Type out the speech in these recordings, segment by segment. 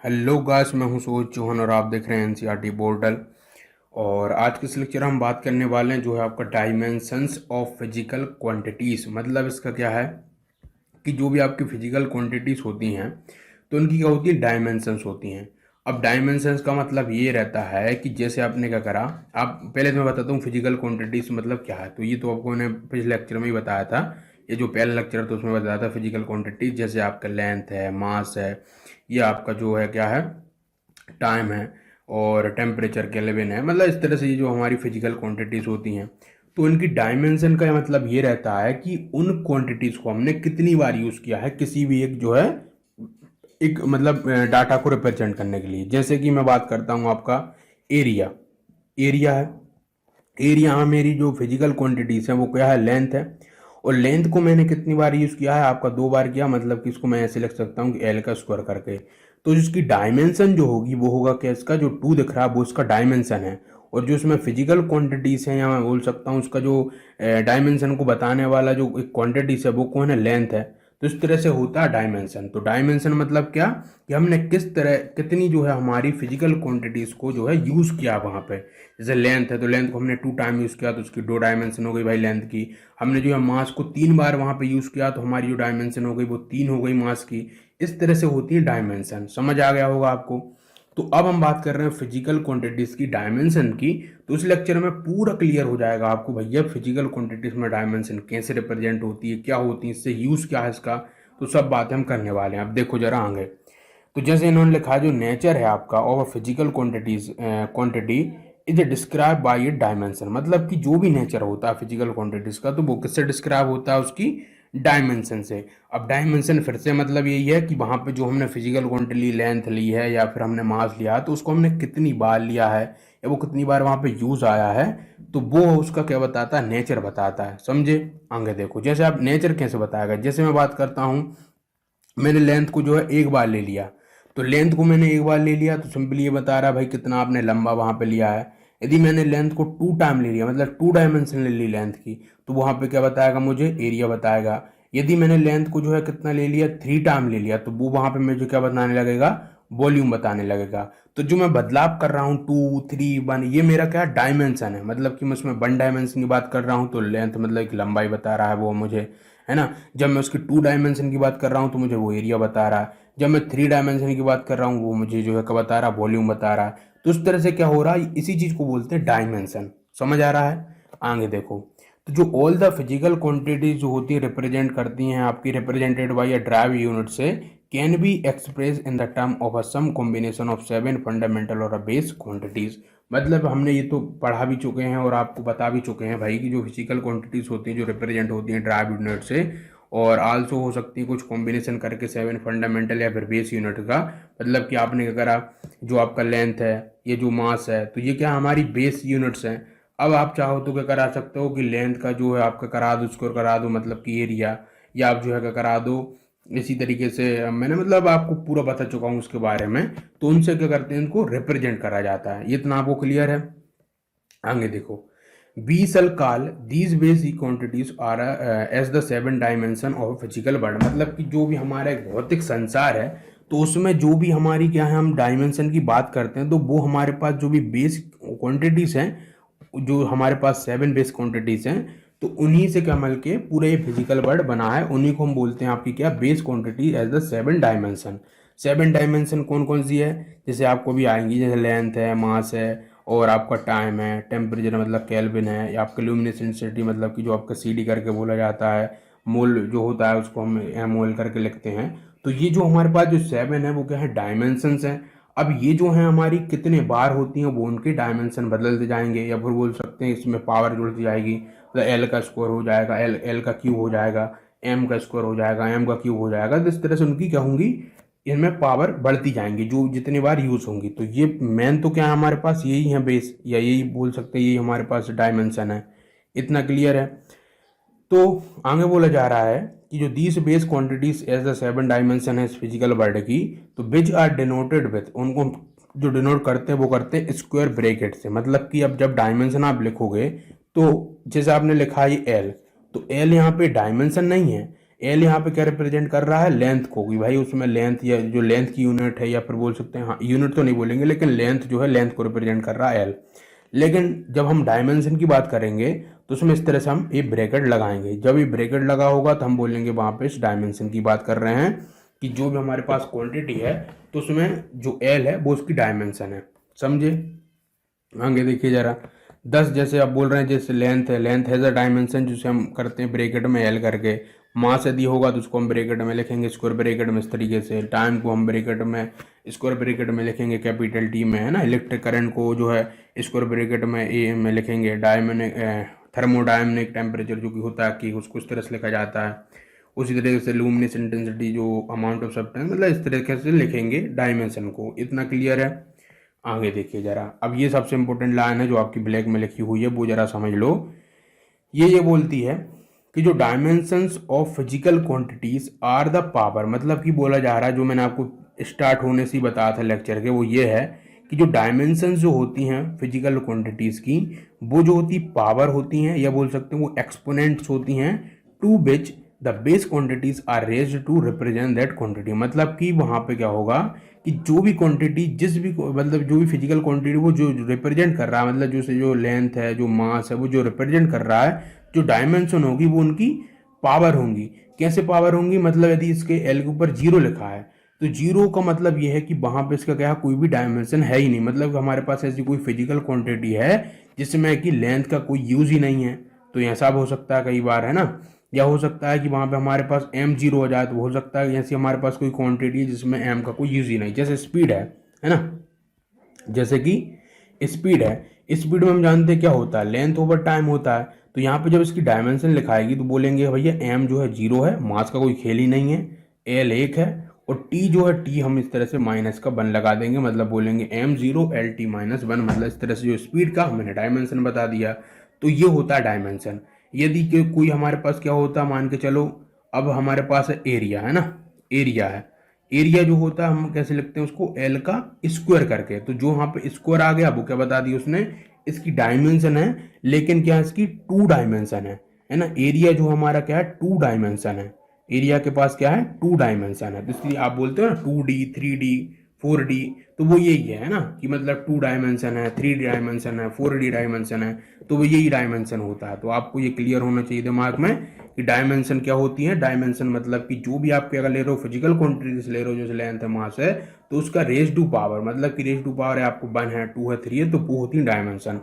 Hello guys, मैं हूं सूरज चौहान और आप देख रहे हैं एनसीईआरटी पोर्टल। और आज के इस लेक्चर हम बात करने वाले हैं जो है आपका डायमेंशंस ऑफ फिजिकल क्वांटिटीज़। मतलब इसका क्या है कि जो भी आपकी फिजिकल क्वांटिटीज़ होती हैं तो उनकी क्या होती है, डायमेंशंस होती हैं। अब डायमेंशंस का मतलब ये रहता है कि जैसे आपने क्या करा, आप पहले तो मैं बताता हूँ फिजिकल क्वांटिटीज़ मतलब क्या है। तो ये तो आपको मैंने पिछले लेक्चर में ही बताया था। ये जो पहला लेक्चर तो उसमें बताया था फिजिकल क्वांटिटीज, जैसे आपका लेंथ है, मास है, ये आपका जो है क्या है, टाइम है, और टेम्परेचर केल्विन है। मतलब इस तरह से ये जो हमारी फिजिकल क्वांटिटीज़ होती हैं तो इनकी डायमेंशन का मतलब ये रहता है कि उन क्वांटिटीज़ को हमने कितनी बार यूज़ किया है किसी भी एक जो है एक मतलब डाटा को रिप्रेजेंट करने के लिए। जैसे कि मैं बात करता हूँ आपका एरिया। एरिया है, एरिया में मेरी जो फिजिकल क्वांटिटीज़ है वो क्या है, लेंथ है। और लेंथ को मैंने कितनी बार यूज़ किया है, आपका 2 बार किया। मतलब कि इसको मैं ऐसे लिख सकता हूँ कि एल का स्क्वायर करके। तो इसकी डायमेंशन जो होगी वो होगा क्या, इसका जो 2 दिख रहा है वो इसका डायमेंशन है। और जो इसमें फिजिकल क्वांटिटीज़ है या मैं बोल सकता हूँ उसका जो डायमेंशन को बताने वाला जो एक क्वांटिटीज़ है वो कौन है, लेंथ है। तो इस तरह से होता है डायमेंशन। तो डायमेंशन मतलब क्या, कि हमने किस तरह कितनी जो है हमारी फिजिकल क्वांटिटीज़ को जो है यूज़ किया वहाँ पे। जैसे लेंथ है तो लेंथ को हमने 2 टाइम यूज़ किया तो उसकी 2 डायमेंशन हो गई भाई लेंथ की। हमने जो है मास को 3 बार वहाँ पे यूज़ किया तो हमारी जो डायमेंशन हो गई वो 3 हो गई मास की। इस तरह से होती है डायमेंशन। समझ आ गया होगा आपको। तो अब हम बात कर रहे हैं फिजिकल क्वांटिटीज़ की डायमेंशन की। तो इस लेक्चर में पूरा क्लियर हो जाएगा आपको भैया फिजिकल क्वांटिटीज़ में डायमेंशन कैसे रिप्रेजेंट होती है, क्या होती है, इससे यूज़ क्या है इसका। तो सब बातें हम करने वाले हैं। अब देखो जरा आगे। तो जैसे इन्होंने लिखा है जो नेचर है आपका of physical quantities quantity is describe by A dimension. मतलब कि जो भी नेचर होता है फिजिकल क्वांटिटीज का तो वो किससे डिस्क्राइब होता है, उसकी डायमेंशन से। अब डायमेंशन फिर से मतलब यही है कि वहाँ पे जो हमने फिजिकल क्वांटिटी लेंथ ली है या फिर हमने मास लिया है तो उसको हमने कितनी बार लिया है या वो कितनी बार वहाँ पे यूज आया है। तो वो उसका क्या बताता है, नेचर बताता है। समझे। आगे देखो, जैसे आप नेचर कैसे बताएगा। जैसे मैं बात करता हूँ, मैंने लेंथ को जो है एक बार ले लिया। तो लेंथ को मैंने एक बार ले लिया तो सिंपली ये बता रहा है भाई कितना आपने लंबा वहां पे लिया है। यदि मैंने लेंथ को 2 टाइम ले लिया, मतलब 2 डायमेंशन ले ली लेंथ की, तो वहां पे क्या बताएगा, मुझे एरिया बताएगा। यदि मैंने लेंथ को जो है कितना ले लिया, 3 टाइम ले लिया, तो वो वहां पे मुझे क्या बताने लगेगा, वॉल्यूम बताने लगेगा। तो जो मैं बदलाव कर रहा हूँ 2, 3, 1, ये मेरा क्या डायमेंशन है। मतलब कि मैं उसमें 1 डायमेंशन की बात कर रहा हूँ तो लेंथ मतलब एक लंबाई बता रहा है वो मुझे, है ना। जब मैं उसकी 2 डायमेंशन की बात कर रहा हूँ तो मुझे वो एरिया बता रहा है। जब मैं 3 डायमेंशन की बात कर रहा हूँ वो मुझे जो है क्या बता रहा है, वॉल्यूम बता रहा है। तो इस तरह से क्या हो रहा है, इसी चीज को बोलते हैं डायमेंशन। समझ आ रहा है। आगे देखो। तो जो ऑल द फिजिकल क्वांटिटीज जो होती है रिप्रेजेंट करती हैं आपकी, represented by a drive unit से, can be express in the term of a sum combination of 7 fundamental और अ बेस क्वांटिटीज। मतलब हमने ये तो पढ़ा भी चुके हैं और आपको बता भी चुके हैं भाई कि जो फिजिकल क्वांटिटीज होती हैं जो रिप्रेजेंट होती हैं ड्राइव यूनिट से, और आल्सो हो सकती है कुछ कॉम्बिनेशन करके 7 फंडामेंटल या फिर बेस यूनिट का। मतलब कि आपने क्या करा, जो आपका लेंथ है, ये जो मास है, तो ये क्या हमारी बेस यूनिट्स हैं। अब आप चाहो तो क्या करा सकते हो कि लेंथ का जो है आपका करा दो, स्कोर करा दो मतलब कि एरिया, या आप जो है क्या करा दो इसी तरीके से। मैंने मतलब आपको पूरा बता चुका हूँ उसके बारे में। तो उनसे क्या करते हैं, इनको रिप्रेजेंट करा जाता है। ये इतना आपको क्लियर है। आगे देखो। We shall call these basic quantities are as the 7 dimension of physical world. मतलब कि जो भी हमारा एक भौतिक संसार है तो उसमें जो भी हमारी क्या है, हम डायमेंशन की बात करते हैं तो वो हमारे पास जो भी बेस क्वांटिटीज हैं, जो हमारे पास 7 बेस क्वांटिटीज हैं, तो उन्हीं से क्या मिल के पूरे फिजिकल वर्ल्ड बना है। उन्हीं को हम बोलते हैं आपकी क्या, base quantity as the 7 dimension. 7 dimension कौन कौन सी है, जैसे आपको भी आएंगी, जैसे लेंथ है, मास है, और आपका टाइम है, टेम्परेचर मतलब केल्विन है, या आपका ल्यूमिनेसेंसिटी मतलब कि जो आपका सीडी करके बोला जाता है, मोल जो होता है उसको हम मोल करके लिखते हैं। तो ये जो हमारे पास जो 7 है वो क्या है, डायमेंशंस हैं। अब ये जो है हमारी कितने बार होती हैं वो उनके डायमेंशन बदलते जाएंगे, या फिर बोल सकते हैं इसमें पावर जुड़ती जाएगी। मतलब एल का स्क्वायर हो जाएगा, एल एल का क्यूब हो जाएगा, एम का स्क्वायर हो जाएगा, एम का क्यूब हो जाएगा। तो इस तरह से उनकी क्या होंगी, इनमें पावर बढ़ती जाएंगी जो जितनी बार यूज होंगी। तो ये मेन तो क्या है हमारे पास, यही है बेस, या यही बोल सकते हैं यही हमारे पास डायमेंशन है। इतना क्लियर है। तो आगे बोला जा रहा है कि जो these base quantities as the 7 dimension है इस फिजिकल वर्ल्ड की, तो विच आर डिनोटेड विथ, उनको जो डिनोट करते हैं वो करते हैं स्क्वायर ब्रैकेट से। मतलब कि अब जब डायमेंशन आप लिखोगे तो जैसे आपने लिखा है एल, तो एल यहाँ पे डायमेंशन नहीं है। एल यहाँ पे क्या रिप्रेजेंट कर रहा है, लेंथ को, कि भाई उसमें लेंथ या जो लेंथ की यूनिट है, या फिर बोल सकते हैं, हाँ यूनिट तो नहीं बोलेंगे लेकिन लेंथ जो है लेंथ को रिप्रेजेंट कर रहा है एल। लेकिन जब हम डायमेंशन की बात करेंगे तो उसमें इस तरह से हम ये ब्रैकेट लगाएंगे, जब ये ब्रैकेट लगा होगा तो हम बोलेंगे वहाँ पे इस डायमेंशन की बात कर रहे हैं, कि जो भी हमारे पास क्वांटिटी है तो उसमें जो एल है वो उसकी डायमेंशन है। समझे? आगे देखिए जरा, 10 जैसे आप बोल रहे हैं, जैसे लेंथ है, लेंथ हैज़ अ डायमेंशन, जिसे हम करते हैं ब्रैकेट में एल करके। मास यदि होगा तो उसको हम ब्रैकेट में लिखेंगे स्क्वायर ब्रैकेट में इस तरीके से। टाइम को हम ब्रैकेट में स्क्वायर ब्रैकेट में लिखेंगे कैपिटल टी में, है ना। इलेक्ट्रिक करंट को जो है स्क्वायर ब्रैकेट में ए में लिखेंगे। डायमोनिक थर्मोडायमनिक टेम्परेचर जो कि होता है कि उसको इस तरह से लिखा जाता है। उसी तरीके से लुमिनस इंटेंसिटी जो अमाउंट ऑफ सब्सटेंस, मतलब इस तरीके से लिखेंगे डायमेंशन को। इतना क्लियर है? आगे देखिए जरा, अब ये सबसे इंपॉर्टेंट लाइन है जो आपकी ब्लैक में लिखी हुई है, वो जरा समझ लो। ये बोलती है कि जो dimensions of physical quantities are the power, मतलब कि बोला जा रहा है, जो मैंने आपको स्टार्ट होने से ही बताया था लेक्चर के, वो ये है कि जो डायमेंशंस जो होती हैं फिजिकल क्वांटिटीज की, वो जो होती पावर होती हैं, या बोल सकते हैं वो एक्सपोनेंट्स होती हैं, to which the base quantities are raised to represent that quantity. मतलब कि वहां पे क्या होगा कि जो भी क्वांटिटी, जिस भी मतलब जो भी फिजिकल क्वांटिटी वो जो रिप्रेजेंट कर रहा है, मतलब जो लेंथ है, जो मास है, वो जो रिप्रेजेंट कर रहा है, जो डायमेंशन होगी वो उनकी पावर होंगी। कैसे पावर होंगी? मतलब यदि इसके एल के ऊपर जीरो लिखा है तो जीरो का मतलब ये है कि वहां पे इसका क्या है, कोई भी डायमेंशन है ही नहीं। मतलब हमारे पास ऐसी कोई फिजिकल क्वांटिटी है जिसमें कि लेंथ का कोई यूज ही नहीं है। तो ऐसा हो सकता है कई बार, है ना। या हो सकता है कि वहां पे हमारे पास एम जीरो हो जाए, तो हो सकता है ऐसी हमारे पास कोई क्वांटिटी है जिसमें एम का कोई यूज ही नहीं, जैसे स्पीड है ना। जैसे कि स्पीड है, स्पीड में हम जानते हैं क्या होता है, लेंथ ओवर टाइम होता है। तो यहाँ पे जब इसकी डायमेंशन लिखाएगी तो बोलेंगे भैया एम जो है जीरो है, मास का कोई खेल ही नहीं है, एल एक है, और टी जो है, टी हम इस तरह से माइनस का वन लगा देंगे, मतलब बोलेंगे M zero L T minus one, मतलब इस तरह से जो स्पीड का हमने डायमेंशन बता दिया। तो ये होता है डायमेंशन। यदि कोई हमारे पास क्या होता है, मान के चलो अब हमारे पास है एरिया, है ना, एरिया है। एरिया जो होता है हम कैसे लिखते हैं उसको, एल का स्क्वायर करके। तो जो यहाँ पे स्क्वायर आ गया वो क्या बता दिया उसने, इसकी डायमेंशन है, लेकिन क्या इसकी टू डायमेंशन है ना। एरिया जो हमारा क्या है, टू डायमेंशन है। एरिया के पास क्या है, टू डायमेंशन है। तो इसलिए आप बोलते हो ना 2D 3D 4D, तो वो यही है ना, कि मतलब 2 डायमेंशन है, 3D डायमेंशन है, 4D डायमेंशन है, तो वो यही डायमेंशन होता है। तो आपको ये क्लियर होना चाहिए दिमाग में कि डायमेंशन क्या होती है। डायमेंशन मतलब कि जो भी आप अगर ले रहे हो फिजिकल क्वांटिटीज ले रहे हो, जैसे लेंथ है, मास है, तो उसका रेज टू पावर, मतलब कि रेज टू पावर है आपको 1 है, 2 है, 3 है, तो वो होती है डायमेंशन।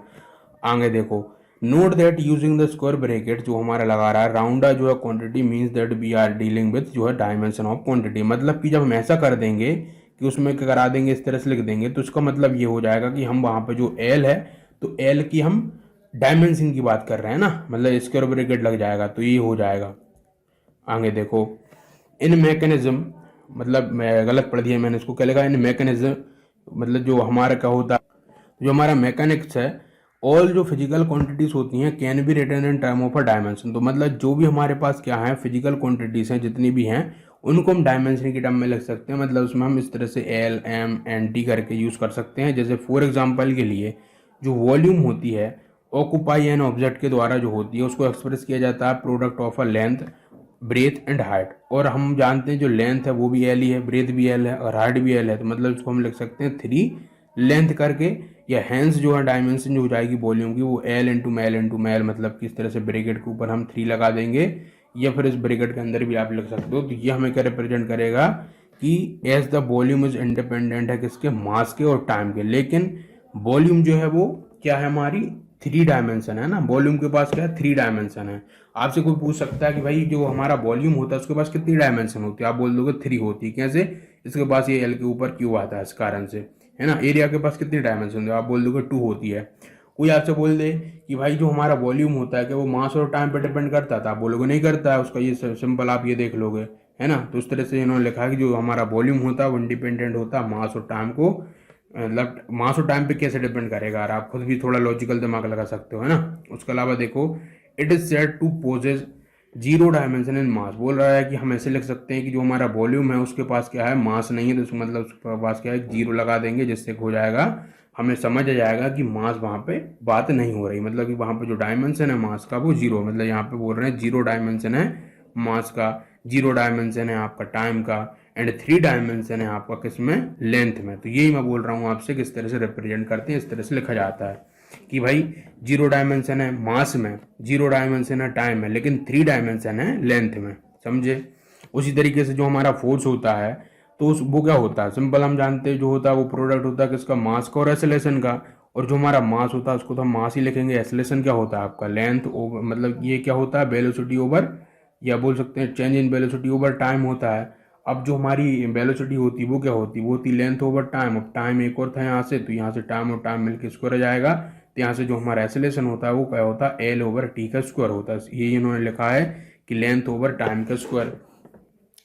आगे देखो, note that using the square bracket जो हमारा लगा रहा है, राउंडा जो है quantity means that we are dealing with जो है डायमेंशन ऑफ क्वांटिटी। मतलब कि जब हम ऐसा कर देंगे कि उसमें क्या करा देंगे, इस तरह से लिख देंगे, तो इसका मतलब ये हो जाएगा कि हम वहां पे जो एल है, तो एल की हम डायमेंशन की बात कर रहे हैं ना, मतलब स्क्वायर ब्रैकेट लग जाएगा, तो ये हो जाएगा। आगे देखो, इन मैकेनिज्म, मतलब मैं गलत पढ़ दिया मैंने, इसको क्या लिखा, इन मैकेनिज्म, मतलब जो हमारा क्या होता है, जो हमारा मैकेनिक्स है, ऑल जो फिजिकल क्वांटिटीज होती हैं can be written in term of a dimension. तो मतलब जो भी हमारे पास क्या है फिजिकल क्वांटिटीज हैं, जितनी भी हैं, उनको हम डायमेंशन की टर्म में लिख सकते हैं। मतलब उसमें हम इस तरह से एल एम एन टी करके यूज कर सकते हैं। जैसे फॉर एग्जांपल के लिए जो वॉल्यूम होती है, ऑक्यूपाई एन ऑब्जेक्ट के द्वारा जो होती है, उसको एक्सप्रेस किया जाता है product of a length, breadth and height. और हम जानते हैं जो लेंथ है वो भी एल ही है, ब्रेथ भी एल है, और हाइट भी एल है। तो मतलब इसको हम लिख सकते हैं 3 लेंथ करके, या हैंस जो है डायमेंशन जो हो जाएगी वॉल्यूम की, वो एल इंटू मैल, मतलब कि इस तरह से ब्रैकेट के ऊपर हम 3 लगा देंगे, या फिर इस ब्रैकेट के अंदर भी आप लिख सकते हो। तो ये हमें क्या रिप्रेजेंट करेगा कि as the volume is independent है किसके, मास के और टाइम के। लेकिन वॉल्यूम जो है वो क्या है, हमारी 3 डायमेंशन है ना, वॉल्यूम के पास क्या है, 3 डायमेंशन है। आपसे कोई पूछ सकता है कि भाई जो हमारा वॉल्यूम होता है उसके पास कितनी डायमेंशन होती है, आप बोल दोगे 3 होती है। कैसे? इसके पास ये एल के ऊपर क्यू आता है इस कारण से, है ना। एरिया के पास कितनी डायमेंशन है, आप बोल दोगे 2 होती है। कोई आपसे बोल दे कि भाई जो हमारा वॉल्यूम होता है क्या वो मास और टाइम पर डिपेंड करता था, आप बोलोगे नहीं करता है, उसका ये सिंपल आप ये देख लोगे, है ना। तो उस तरह से इन्होंने लिखा है कि जो हमारा वॉल्यूम होता है वो इंडिपेंडेंट होता है मास और टाइम को, मतलब मास और टाइम पे कैसे डिपेंड करेगा, और आप खुद भी थोड़ा लॉजिकल दिमाग लगा सकते हो, है ना। उसके अलावा देखो, it is said to possess zero dimension in mass. बोल रहा है कि हम ऐसे लिख सकते हैं कि जो हमारा वॉल्यूम है उसके पास क्या है, मास नहीं है, तो उसका मतलब उसके पास क्या है, जीरो लगा देंगे, जिससे हो जाएगा हमें समझ आ जाएगा कि मास वहाँ पे बात नहीं हो रही। मतलब कि वहाँ पे जो डायमेंशन है मास का वो जीरो, मतलब यहाँ पे बोल रहे हैं जीरो डायमेंशन है मास का। 0 डायमेंशन है आपका टाइम का, एंड 3 डायमेंशन है आपका किसमें, लेंथ में। तो यही मैं बोल रहा हूँ आपसे किस तरह से रिप्रेजेंट करते हैं, इस तरह से लिखा जाता है कि भाई 0 डायमेंशन है मास में, 0 डायमेंशन है टाइम में, लेकिन 3 डायमेंशन है लेंथ में, समझे। उसी तरीके से जो हमारा फोर्स होता है तो वो क्या होता है, सिंपल हम जानते हैं, जो होता है वो प्रोडक्ट होता है किसका, मास का और एक्सेलरेशन का। और जो हमारा मास होता है उसको तो हम मास ही लिखेंगे। एक्सेलरेशन क्या होता है आपका, लेंथ ओवर, मतलब ये क्या होता है, वेलोसिटी ओवर, या बोल सकते हैं change in velocity over time होता है। अब जो हमारी वेलोसिटी होती है वो क्या होती है, वो होती लेंथ ओवर टाइम। अब टाइम एक और था यहाँ से, तो यहाँ से टाइम और टाइम मिलकर स्क्वायर आ जाएगा। तो यहाँ से जो हमारा एक्सेलरेशन होता है वो क्या होता है, एल ओवर टी का स्क्वायर होता है। ये इन्होंने लिखा है कि लेंथ ओवर टाइम का स्क्वायर।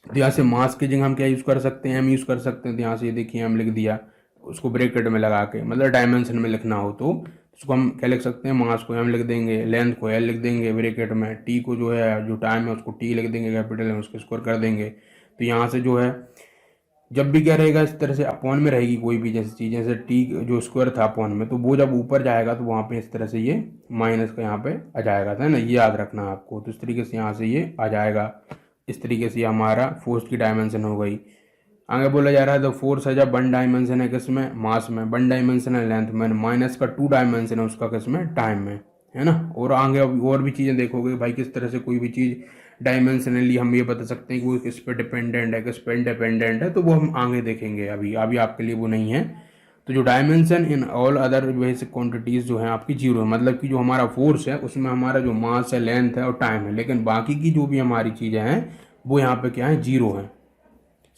तो यहाँ से मास की जगह हम क्या यूज़ कर सकते हैं, एम यूज़ कर सकते हैं। तो यहाँ से ये देखिए एम लिख दिया, उसको ब्रैकेट में लगा के, मतलब डायमेंशन में लिखना हो तो उसको हम क्या लिख सकते हैं, मास को एम लिख देंगे, लेंथ को एल लिख देंगे ब्रैकेट में, टी को जो है जो टाइम है उसको टी लिख देंगे कैपिटल में, उसको स्क्वायर कर देंगे। तो यहाँ से जो है जब भी क्या रहेगा, इस तरह से अपॉन में रहेगी कोई भी जैसी चीज़, जैसे टी जो स्क्वायर था अपॉन में, तो वो जब ऊपर जाएगा तो वहाँ पे इस तरह से ये माइनस का यहाँ पे आ जाएगा, था ना, ये याद रखना है आपको। तो इस तरीके से यहाँ से ये आ जाएगा। इस तरीके से हमारा फोर्स की डायमेंशन हो गई। आगे बोला जा रहा है द फोर्स है जब 1 डायमेंशन है किसमें, मास में, 1 डायमेंशन है लेंथ में, माइनस का 2 डायमेंशन है उसका किसमें, टाइम में, है ना। और आगे और भी चीज़ें देखोगे भाई, किस तरह से कोई भी चीज़ डायमेंशनली हम ये बता सकते हैं कि वो किस पे डिपेंडेंट है, किस पे इंडिपेंडेंट है, तो वो हम आगे देखेंगे। अभी अभी आपके लिए वो नहीं है। तो जो dimension in all other basic quantities जो है आपकी जीरो है, मतलब कि जो हमारा फोर्स है उसमें हमारा जो मास है, लेंथ है और टाइम है, लेकिन बाकी की जो भी हमारी चीज़ें हैं वो यहाँ पे क्या है, जीरो है,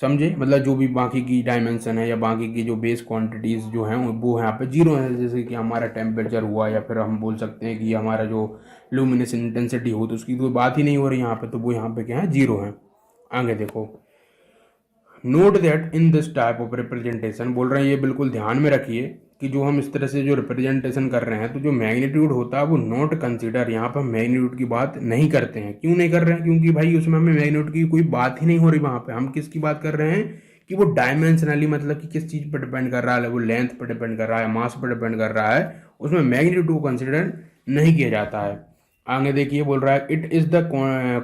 समझे। मतलब जो भी बाकी की डायमेंशन है या बाकी की जो बेस क्वांटिटीज़ जो हैं वो यहाँ पे जीरो है। जैसे कि हमारा टेम्परेचर हुआ, या फिर हम बोल सकते हैं कि हमारा जो लुमिनस इंटेंसिटी हो, तो उसकी कोई बात ही नहीं हो रही यहाँ पे, तो वो यहाँ पे क्या है, जीरो है। आगे देखो, note that in this type of representation, बोल रहे हैं ये बिल्कुल ध्यान में रखिए कि जो हम इस तरह से जो रिप्रेजेंटेशन कर रहे हैं, तो जो मैग्नीट्यूड होता है वो नॉट कंसीडर, यहाँ पर हम मैग्नीट्यूड की बात नहीं करते हैं। क्यों नहीं कर रहे हैं, क्योंकि भाई उसमें हमें मैग्नीट्यूड की कोई बात ही नहीं हो रही। वहाँ पे हम किसकी बात कर रहे हैं कि वो डायमेंशनली, मतलब कि किस चीज़ पर डिपेंड कर रहा है, वो लेंथ पर डिपेंड कर रहा है, मास पर डिपेंड कर रहा है, उसमें मैग्नीट्यूड को कंसिडर नहीं किया जाता है। आगे देखिए बोल रहा है it is the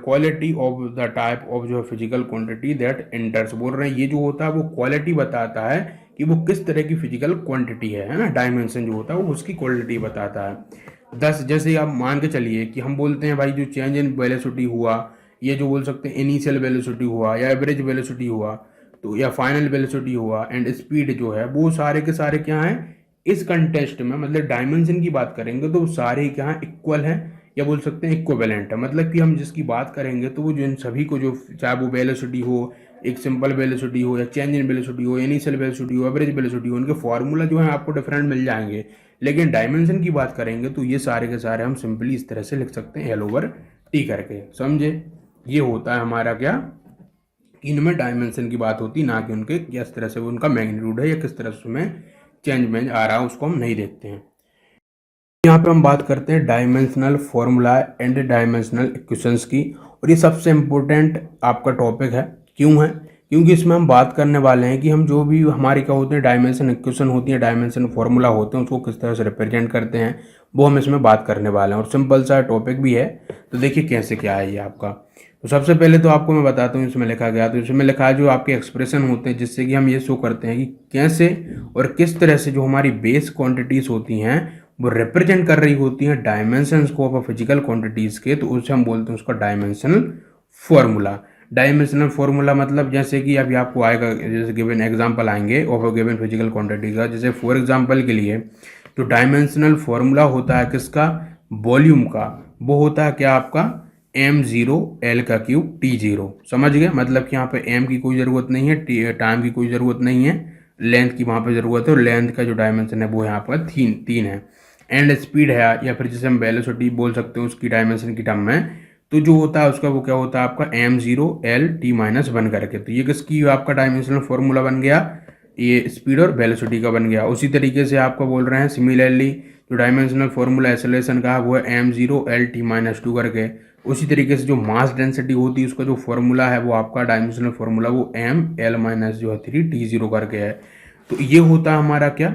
quality of the type of जो फिजिकल क्वांटिटी दैट एंटर्स, बोल रहे हैं ये जो होता है वो क्वालिटी बताता है कि वो किस तरह की फिजिकल क्वांटिटी है ना। डायमेंशन जो होता है वो उसकी क्वालिटी बताता है। 10 जैसे आप मान के चलिए कि हम बोलते हैं भाई जो चेंज इन वेलोसिटी हुआ, ये जो बोल सकते हैं इनिशियल वेलोसिटी हुआ या एवरेज वेलोसिटी हुआ, तो या फाइनल वेलोसिटी हुआ एंड स्पीड जो है, वो सारे के सारे क्या हैं इस कंटेस्ट में, मतलब डायमेंशन की बात करेंगे तो सारे क्या हैं, इक्वल हैं, या बोल सकते हैं इक्विवेलेंट है। मतलब कि हम जिसकी बात करेंगे तो वो जो इन सभी को, जो चाहे वो वेलोसिटी हो, एक सिंपल वेलोसिटी हो या चेंज इन वेलोसिटी हो, इनिशियल वेलोसिटी हो, एवरेज वेलोसिटी हो, उनके फॉर्मूला जो है आपको डिफरेंट मिल जाएंगे। लेकिन डायमेंशन की बात करेंगे तो ये सारे के सारे हम सिंपली इस तरह से लिख सकते हैं, एल ओवर टी करके, समझे। ये होता है हमारा क्या, इनमें डायमेंशन की बात होती, ना कि उनके किस तरह से उनका मैग्नीट्यूड है या किस तरह से उसमें चेंज में आ रहा है, उसको हम नहीं देखते हैं। यहाँ पे हम बात करते हैं dimensional formula and dimensional equations की, और ये सबसे इम्पोर्टेंट आपका टॉपिक है। क्यों है, क्योंकि इसमें हम बात करने वाले हैं कि हम जो भी हमारी क्या होते हैं डायमेंशन इक्वेशन होती है, डायमेंशन फॉर्मूला होते हैं, उसको किस तरह से रिप्रेजेंट करते हैं, वो हम इसमें बात करने वाले हैं। और सिंपल सा टॉपिक भी है, तो देखिए कैसे क्या है ये आपका। तो सबसे पहले तो आपको मैं बताता हूँ इसमें लिखा गया, तो इसमें लिखा है जो आपके एक्सप्रेशन होते हैं जिससे कि हम ये शो करते हैं कि कैसे और किस तरह से जो हमारी बेस क्वांटिटीज़ होती हैं वो रिप्रेजेंट कर रही होती हैं डायमेंशंस को ऑफ फिजिकल क्वांटिटीज़ के, तो उसे हम बोलते हैं उसका डायमेंशनल फॉर्मूला। डायमेंशनल फॉर्मूला मतलब जैसे कि अभी आपको आएगा, जैसे गिवन एग्जांपल आएंगे of a given physical quantity का। जैसे फॉर एग्जांपल के लिए जो डायमेंशनल फॉर्मूला होता है किसका, वॉल्यूम का, वो होता है क्या आपका m0 l का क्यूब t0, समझ गए। मतलब कि यहाँ पे m की कोई ज़रूरत नहीं है, टाइम की कोई ज़रूरत नहीं है, लेंथ की वहाँ पे ज़रूरत है, और लेंथ का जो डायमेंशन है वो यहाँ पर तीन है। एंड स्पीड है, या फिर जिसे हम वेलोसिटी बोल सकते हैं उसकी डायमेंशन की टर्म में, तो जो होता है उसका वो क्या होता है आपका m0 l t-1 करके। तो ये किसकी आपका डायमेंशनल फॉर्मूला बन गया, ये स्पीड और वेलोसिटी का बन गया। उसी तरीके से आपको बोल रहे हैं सिमिलरली जो डायमेंशनल फॉर्मूला एक्सेलरेशन का है वो है m0 l t-2 करके। उसी तरीके से जो मास डेंसिटी होती है उसका जो फॉर्मूला है वो आपका डायमेंशनल फॉर्मूला वो m(l-3t0 करके है। तो ये होता है हमारा क्या,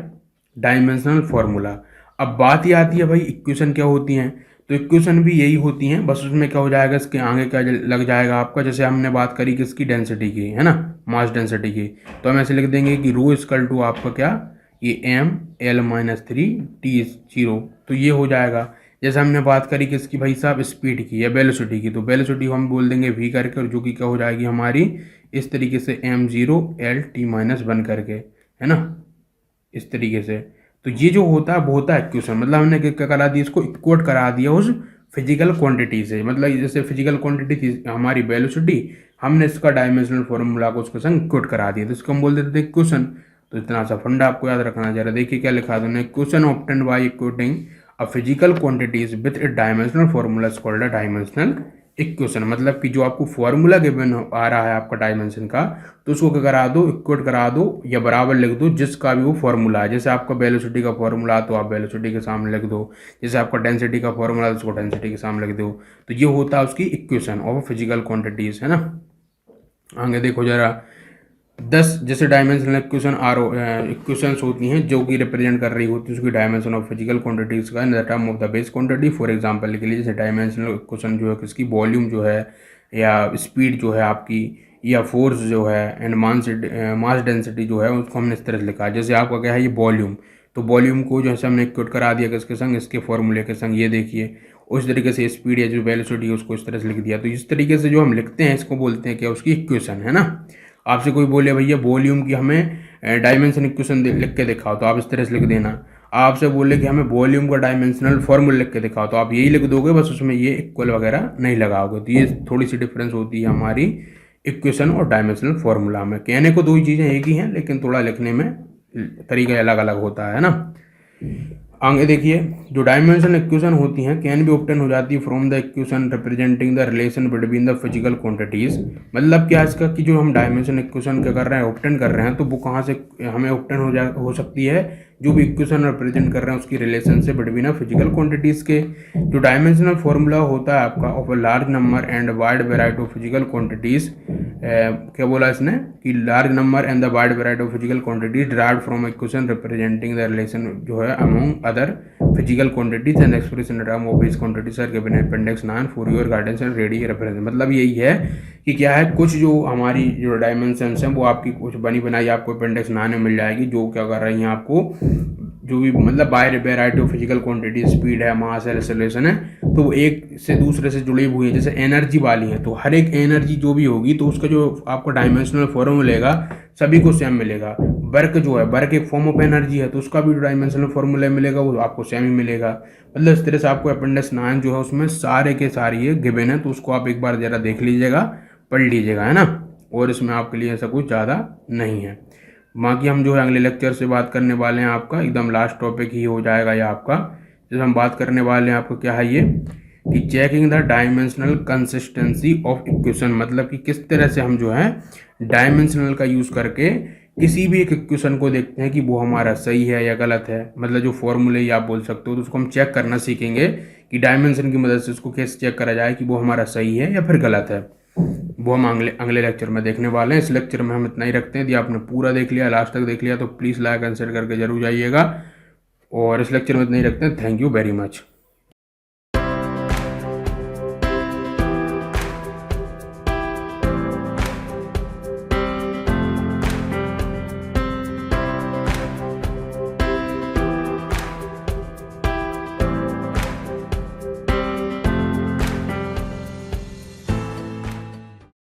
डायमेंशनल फॉर्मूला। अब बात ये आती है भाई इक्वेशन क्या होती हैं, तो इक्वेशन भी यही होती हैं, बस उसमें क्या हो जाएगा, इसके आगे क्या लग जाएगा आपका, जैसे हमने बात करी किसकी, डेंसिटी की, है ना, मास डेंसिटी की, तो हम ऐसे लिख देंगे कि रो इक्वल टू आपका क्या, ये m(L-3)T0, तो ये हो जाएगा। जैसे हमने बात करी किसकी भाई साहब, स्पीड की या वेलोसिटी की, तो वेलोसिटी हम बोल देंगे v करके, और जो कि क्या हो जाएगी हमारी इस तरीके से m0L(T-1) करके, है ना, इस तरीके से। तो ये जो होता है वो होता है इक्वेशन, मतलब हमने क्या करा दिया, इसको इक्वेट करा दिया उस फिजिकल क्वांटिटी से, मतलब जैसे फिजिकल क्वांटिटी थी हमारी वेलोसिटी, हमने इसका डायमेंशनल फॉर्मूला को उसके संग इक्वेट करा दिया, तो इसको हम बोल देते थे इक्वेशन। तो इतना सा फंडा आपको याद रखना, जरा देखिए क्या लिखा था equation obtained by equating a physical quantities with it dimensional formula is called a dimensional equation. मतलब कि जो आपको फॉर्मूला गिवन आ रहा है आपका डायमेंशन का, तो उसको क्या करा दो, इक्वेट करा दो या बराबर लिख दो जिसका भी वो फॉर्मूला है। जैसे आपका वेलोसिटी का फॉर्मूला तो आप वेलोसिटी के सामने लिख दो, जैसे आपका डेंसिटी का फॉर्मूला तो उसको डेंसिटी के सामने लिख दो। तो ये होता है उसकी इक्वेशन ऑफ फिजिकल क्वांटिटीज, है ना। आगे देखो जरा 10 जैसे डायमेंशनल इक्वेशन इक्वेशंस होती हैं जो कि रिप्रेजेंट कर रही होती है उसकी डायमेंशन ऑफ फिजिकल क्वांटिटीज का इन the term of the base quantity. For example लिख लीजिए, जैसे डायमेंशनल इक्वेशन जो है किसकी, वॉल्यूम जो है या स्पीड जो है आपकी, या फोर्स जो है, एंड मास डेंसिटी जो है, उसको हमने इस तरह से लिखा है। जैसे आपका क्या है ये वॉल्यूम, तो वॉल्यूम को जैसे हमने इक्वेट करा दिया किसके संग, इसके फॉर्मूले के संग, ये देखिए। उस तरीके से स्पीड या जो वेलोसिटी है उसको इस तरह से लिख दिया। तो इस तरीके से जो हम लिखते हैं इसको बोलते हैं क्या, उसकी इक्वेशन, है ना। आपसे कोई बोले भैया वॉल्यूम की हमें डायमेंशन इक्वेशन लिख के दिखाओ, तो आप इस तरह से लिख देना। आपसे बोले कि हमें वॉल्यूम का डायमेंशनल फॉर्मूला लिख के दिखाओ, तो आप यही लिख दोगे, बस उसमें ये इक्वल वगैरह नहीं लगाओगे। तो ये थोड़ी सी डिफरेंस होती है हमारी इक्वेशन और डायमेंशनल फॉर्मूला में। कहने को दो ही चीज़ें एक ही हैं, लेकिन थोड़ा लिखने में तरीका अलग अलग होता है ना। आगे देखिए, जो डायमेंशन इक्वेशन होती हैं कैन भी ऑब्टेन हो जाती है from the equation representing the relation between the physical quantities. मतलब क्या इसका कि जो हम डायमेंशन इक्वेशन क्या कर रहे हैं, ऑब्टेन कर रहे हैं, तो वो कहाँ से हमें ऑब्टेन हो सकती है, जो भी इक्वेशन रिप्रेजेंट कर रहे हैं उसकी रिलेशन से बिटवीन अ फिजिकल क्वांटिटीज के। जो डायमेंशनल फॉर्मूला होता है आपका of a large number and wide variety of physical quantities, क्या बोला इसने कि large number and the wide variety of physical quantities derived from equation representing the relation जो है among other physical quantities and expression in term of this quantities are given in appendix 9 for your guidance and ready reference. मतलब यही है कि क्या है, कुछ जो हमारी जो डायमेंशंस हैं वो आपकी कुछ बनी बनाई आपको अपेंडिक्स 9 में मिल जाएगी, जो क्या कर रही हैं आपको जो भी मतलब by variety of physical quantity, speed है, मास है, एक्सेलरेशन है, तो वो एक से दूसरे से जुड़ी हुई है। जैसे एनर्जी वाली है, तो हर एक एनर्जी जो भी होगी तो उसका जो आपका डायमेंशनल फॉर्म मिलेगा सभी को सेम मिलेगा। वर्क जो है, वर्क एक फॉर्म ऑफ एनर्जी है, तो उसका भी डायमेंशनल फॉर्मूला मिलेगा, वो आपको सेम ही मिलेगा। मतलब इस तरह से आपको अपेंडिक्स 9 जो है उसमें सारे के सारे ये गिवन है, तो उसको आप एक बार जरा देख लीजिएगा, पढ़ लीजिएगा, है ना। और इसमें आपके लिए ऐसा कुछ ज़्यादा नहीं है। बाकी हम जो है अगले लेक्चर से बात करने वाले हैं, आपका एकदम लास्ट टॉपिक ही हो जाएगा ये आपका। जैसे हम बात करने वाले हैं आपको क्या है ये कि checking the dimensional consistency of equation. मतलब कि किस तरह से हम जो है डायमेंशनल का यूज़ करके किसी भी एक इक्वेशन को देखते हैं कि वो हमारा सही है या गलत है। मतलब जो फॉर्मूले ही आप बोल सकते हो, तो उसको हम चेक करना सीखेंगे कि डायमेंशन की मदद से उसको कैसे चेक करा जाए कि वो हमारा सही है या फिर गलत है। वो हम अगले लेक्चर में देखने वाले हैं। इस लेक्चर में हम इतना ही रखते हैं। यदि आपने पूरा देख लिया, लास्ट तक देख लिया, तो प्लीज़ लाइक एंड शेयर करके जरूर जाइएगा। और इस लेक्चर में इतना ही रखते हैं। Thank you very much.